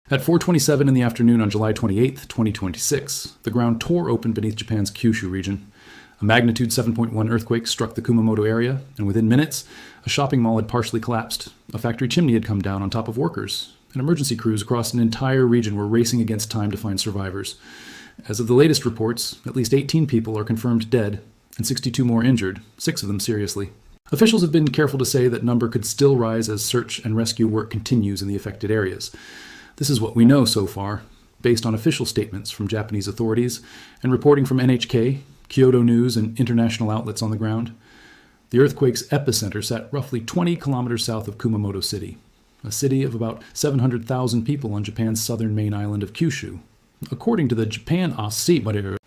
At 4:27 in the afternoon on July 28, 2026, the ground tore open beneath Japan's Kyushu region. A magnitude 7.1 earthquake struck the Kumamoto area, and within minutes, a shopping mall had partially collapsed. A factory chimney had come down on top of workers, and emergency crews across an entire region were racing against time to find survivors. As of the latest reports, at least 18 people are confirmed dead, and 62 more injured, 6 of them seriously. Officials have been careful to say that number could still rise as search and rescue work continues in the affected areas. This is what we know so far, based on official statements from Japanese authorities and reporting from NHK, Kyoto News, and international outlets on the ground. The earthquake's epicenter sat roughly 20 kilometers south of Kumamoto City, a city of about 700,000 people on Japan's southern main island of Kyushu. According to the Japan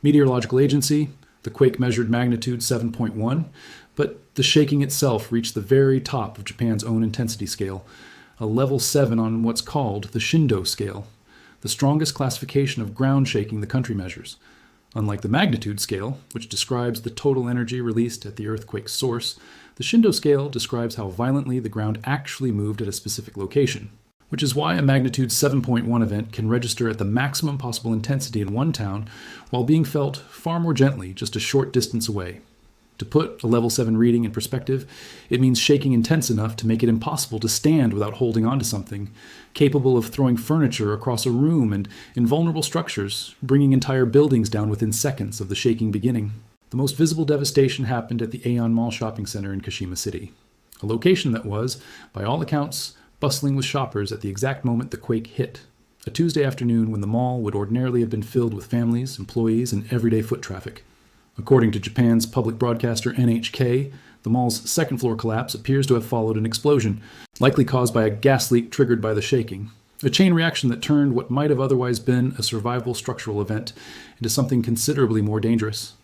Meteorological Agency, the quake measured magnitude 7.1, but the shaking itself reached the very top of Japan's own intensity scale, a level 7 on what's called the Shindo scale, the strongest classification of ground shaking the country measures. Unlike the magnitude scale, which describes the total energy released at the earthquake's source, the Shindo scale describes how violently the ground actually moved at a specific location, which is why a magnitude 7.1 event can register at the maximum possible intensity in one town while being felt far more gently just a short distance away. To put a level 7 reading in perspective, it means shaking intense enough to make it impossible to stand without holding onto something, capable of throwing furniture across a room and invulnerable structures, bringing entire buildings down within seconds of the shaking beginning. The most visible devastation happened at the Aeon Mall shopping center in Kashima City, a location that was, by all accounts, bustling with shoppers at the exact moment the quake hit, a Tuesday afternoon when the mall would ordinarily have been filled with families, employees, and everyday foot traffic. According to Japan's public broadcaster NHK, the mall's second-floor collapse appears to have followed an explosion, likely caused by a gas leak triggered by the shaking, a chain reaction that turned what might have otherwise been a survivable structural event into something considerably more dangerous.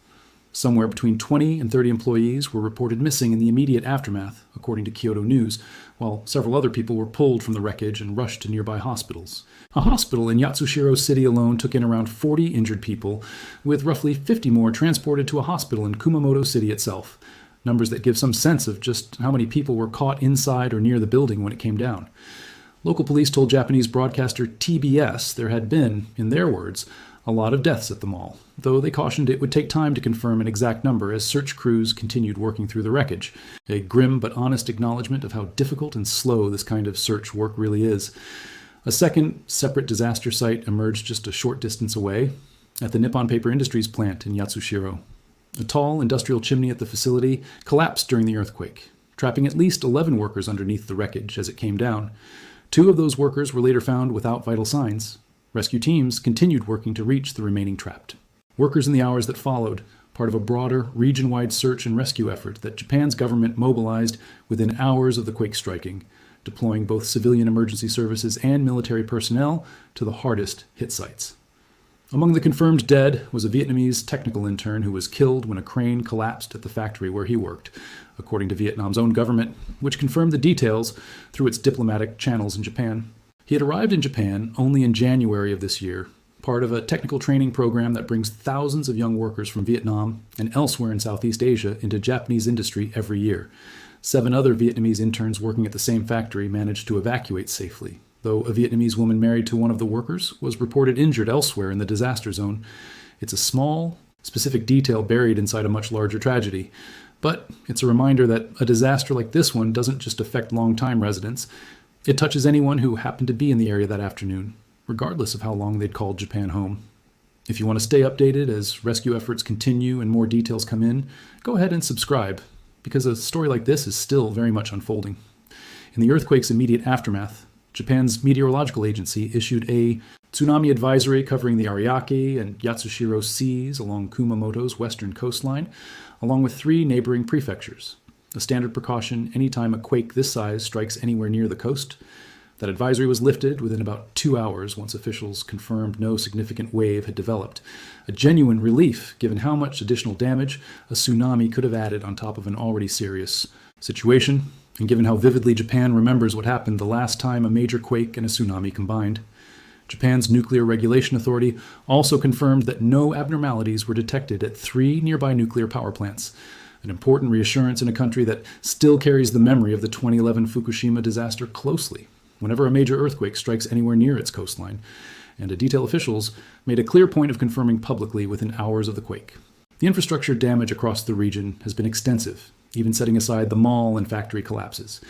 Somewhere between 20 and 30 employees were reported missing in the immediate aftermath, according to Kyoto News, while several other people were pulled from the wreckage and rushed to nearby hospitals. A hospital in Yatsushiro City alone took in around 40 injured people, with roughly 50 more transported to a hospital in Kumamoto City itself, numbers that give some sense of just how many people were caught inside or near the building when it came down. Local police told Japanese broadcaster TBS there had been, in their words, a lot of deaths at the mall, though they cautioned it would take time to confirm an exact number as search crews continued working through the wreckage, a grim but honest acknowledgement of how difficult and slow this kind of search work really is. A second, separate disaster site emerged just a short distance away, at the Nippon Paper Industries plant in Yatsushiro. A tall industrial chimney at the facility collapsed during the earthquake, trapping at least 11 workers underneath the wreckage as it came down. 2 of those workers were later found without vital signs. Rescue teams continued working to reach the remaining trapped. Workers in the hours that followed, part of a broader, region-wide search and rescue effort that Japan's government mobilized within hours of the quake striking, deploying both civilian emergency services and military personnel to the hardest hit sites. Among the confirmed dead was a Vietnamese technical intern who was killed when a crane collapsed at the factory where he worked, according to Vietnam's own government, which confirmed the details through its diplomatic channels in Japan. He had arrived in Japan only in January of this year, part of a technical training program that brings thousands of young workers from Vietnam and elsewhere in Southeast Asia into Japanese industry every year. 7 other Vietnamese interns working at the same factory managed to evacuate safely, though a Vietnamese woman married to one of the workers was reported injured elsewhere in the disaster zone. It's a small, specific detail buried inside a much larger tragedy, but it's a reminder that a disaster like this one doesn't just affect long-time residents. It touches anyone who happened to be in the area that afternoon, regardless of how long they'd called Japan home. If you want to stay updated as rescue efforts continue and more details come in, go ahead and subscribe, because a story like this is still very much unfolding. In the earthquake's immediate aftermath, Japan's meteorological agency issued a tsunami advisory covering the Ariake and Yatsushiro seas along Kumamoto's western coastline, along with 3 neighboring prefectures. A standard precaution anytime a quake this size strikes anywhere near the coast. That advisory was lifted within about 2 hours once officials confirmed no significant wave had developed. A genuine relief given how much additional damage a tsunami could have added on top of an already serious situation, and given how vividly Japan remembers what happened the last time a major quake and a tsunami combined. Japan's Nuclear Regulation Authority also confirmed that no abnormalities were detected at 3 nearby nuclear power plants, an important reassurance in a country that still carries the memory of the 2011 Fukushima disaster closely. whenever a major earthquake strikes anywhere near its coastline, and Detail officials made a clear point of confirming publicly within hours of the quake. The infrastructure damage across the region has been extensive, even setting aside the mall and factory collapses.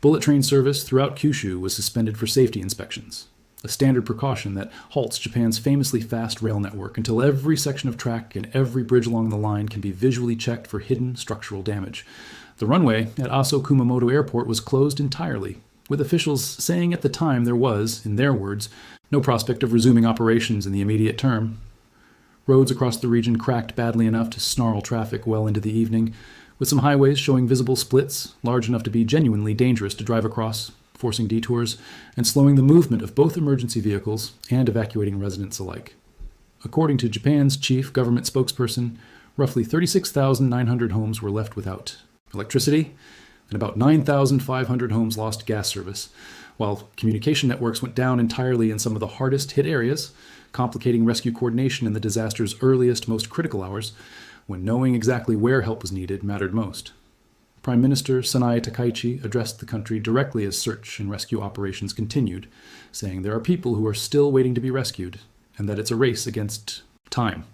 Bullet train service throughout Kyushu was suspended for safety inspections, a standard precaution that halts Japan's famously fast rail network until every section of track and every bridge along the line can be visually checked for hidden structural damage. The runway at Aso Kumamoto Airport was closed entirely, with officials saying at the time there was, in their words, no prospect of resuming operations in the immediate term. Roads across the region cracked badly enough to snarl traffic well into the evening, with some highways showing visible splits large enough to be genuinely dangerous to drive across, forcing detours and slowing the movement of both emergency vehicles and evacuating residents alike. According to Japan's chief government spokesperson, roughly 36,900 homes were left without electricity, and about 9,500 homes lost gas service, while communication networks went down entirely in some of the hardest hit areas, complicating rescue coordination in the disaster's earliest, most critical hours, when knowing exactly where help was needed mattered most. Prime Minister Sanae Takaichi addressed the country directly as search and rescue operations continued, saying there are people who are still waiting to be rescued, and that it's a race against time.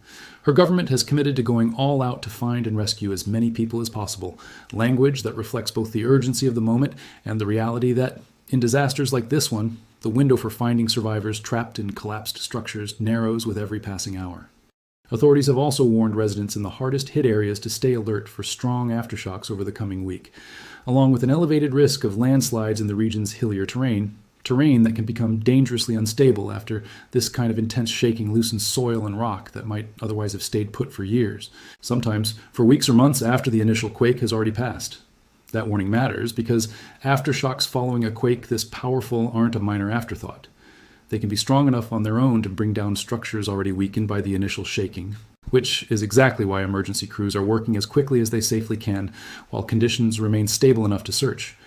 Her government has committed to going all out to find and rescue as many people as possible, language that reflects both the urgency of the moment and the reality that, in disasters like this one, the window for finding survivors trapped in collapsed structures narrows with every passing hour. Authorities have also warned residents in the hardest hit areas to stay alert for strong aftershocks over the coming week, along with an elevated risk of landslides in the region's hillier terrain that can become dangerously unstable after this kind of intense shaking loosens soil and rock that might otherwise have stayed put for years, sometimes for weeks or months after the initial quake has already passed. That warning matters because aftershocks following a quake this powerful aren't a minor afterthought. They can be strong enough on their own to bring down structures already weakened by the initial shaking, which is exactly why emergency crews are working as quickly as they safely can while conditions remain stable enough to search.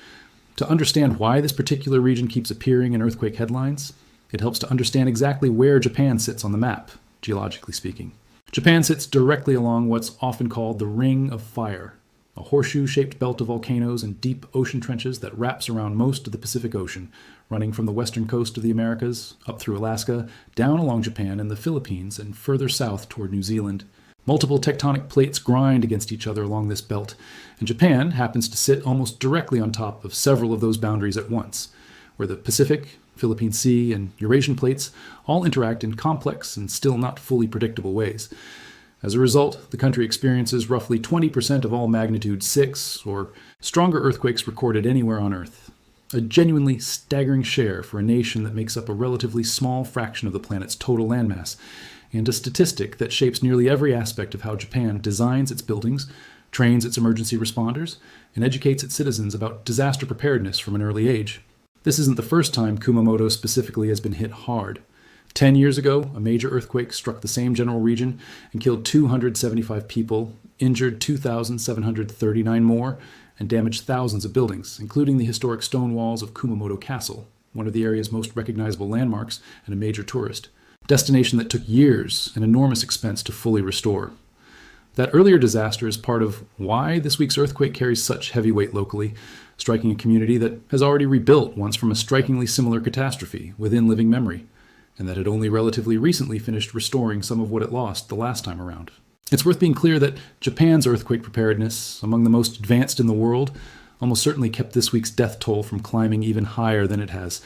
To understand why this particular region keeps appearing in earthquake headlines, it helps to understand exactly where Japan sits on the map, geologically speaking. Japan sits directly along what's often called the Ring of Fire, a horseshoe-shaped belt of volcanoes and deep ocean trenches that wraps around most of the Pacific Ocean, running from the western coast of the Americas, up through Alaska, down along Japan and the Philippines, and further south toward New Zealand. Multiple tectonic plates grind against each other along this belt, and Japan happens to sit almost directly on top of several of those boundaries at once, where the Pacific, Philippine Sea, and Eurasian plates all interact in complex and still not fully predictable ways. As a result, the country experiences roughly 20% of all magnitude 6 or stronger earthquakes recorded anywhere on Earth, a genuinely staggering share for a nation that makes up a relatively small fraction of the planet's total landmass, and a statistic that shapes nearly every aspect of how Japan designs its buildings, trains its emergency responders, and educates its citizens about disaster preparedness from an early age. This isn't the first time Kumamoto specifically has been hit hard. 10 years ago, a major earthquake struck the same general region and killed 275 people, injured 2,739 more, and damaged thousands of buildings, including the historic stone walls of Kumamoto Castle, one of the area's most recognizable landmarks and a major tourist destination that took years and enormous expense to fully restore. That earlier disaster is part of why this week's earthquake carries such heavy weight locally, striking a community that has already rebuilt once from a strikingly similar catastrophe within living memory, and that had only relatively recently finished restoring some of what it lost the last time around. It's worth being clear that Japan's earthquake preparedness, among the most advanced in the world, almost certainly kept this week's death toll from climbing even higher than it has.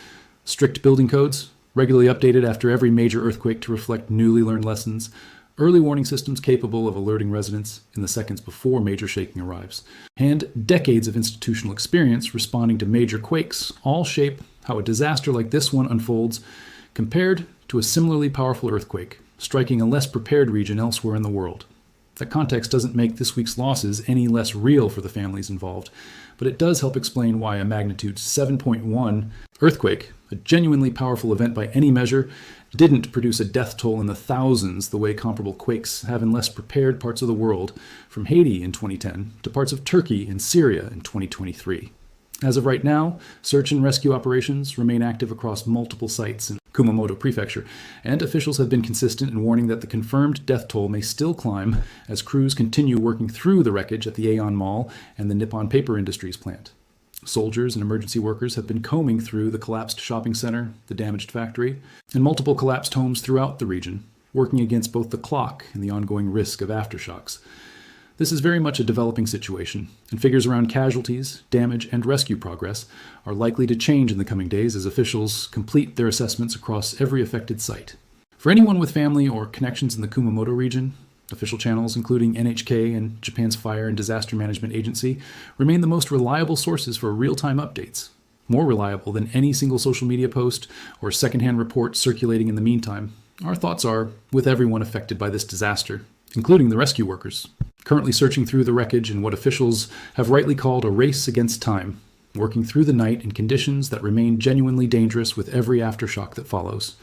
Strict building codes, regularly updated after every major earthquake to reflect newly learned lessons, early warning systems capable of alerting residents in the seconds before major shaking arrives, and decades of institutional experience responding to major quakes all shape how a disaster like this one unfolds compared to a similarly powerful earthquake, striking a less prepared region elsewhere in the world. That context doesn't make this week's losses any less real for the families involved, but it does help explain why a magnitude 7.1 earthquake, a genuinely powerful event by any measure, didn't produce a death toll in the thousands the way comparable quakes have in less prepared parts of the world, from Haiti in 2010 to parts of Turkey and Syria in 2023. As of right now, search and rescue operations remain active across multiple sites in Kumamoto Prefecture, and officials have been consistent in warning that the confirmed death toll may still climb as crews continue working through the wreckage at the Aeon Mall and the Nippon Paper Industries plant. Soldiers and emergency workers have been combing through the collapsed shopping center, the damaged factory, and multiple collapsed homes throughout the region, working against both the clock and the ongoing risk of aftershocks. This is very much a developing situation, and figures around casualties, damage, and rescue progress are likely to change in the coming days as officials complete their assessments across every affected site. For anyone with family or connections in the Kumamoto region, official channels, including NHK and Japan's Fire and Disaster Management Agency, remain the most reliable sources for real-time updates, more reliable than any single social media post or secondhand report circulating in the meantime. Our thoughts are with everyone affected by this disaster, including the rescue workers, currently searching through the wreckage in what officials have rightly called a race against time, working through the night in conditions that remain genuinely dangerous with every aftershock that follows.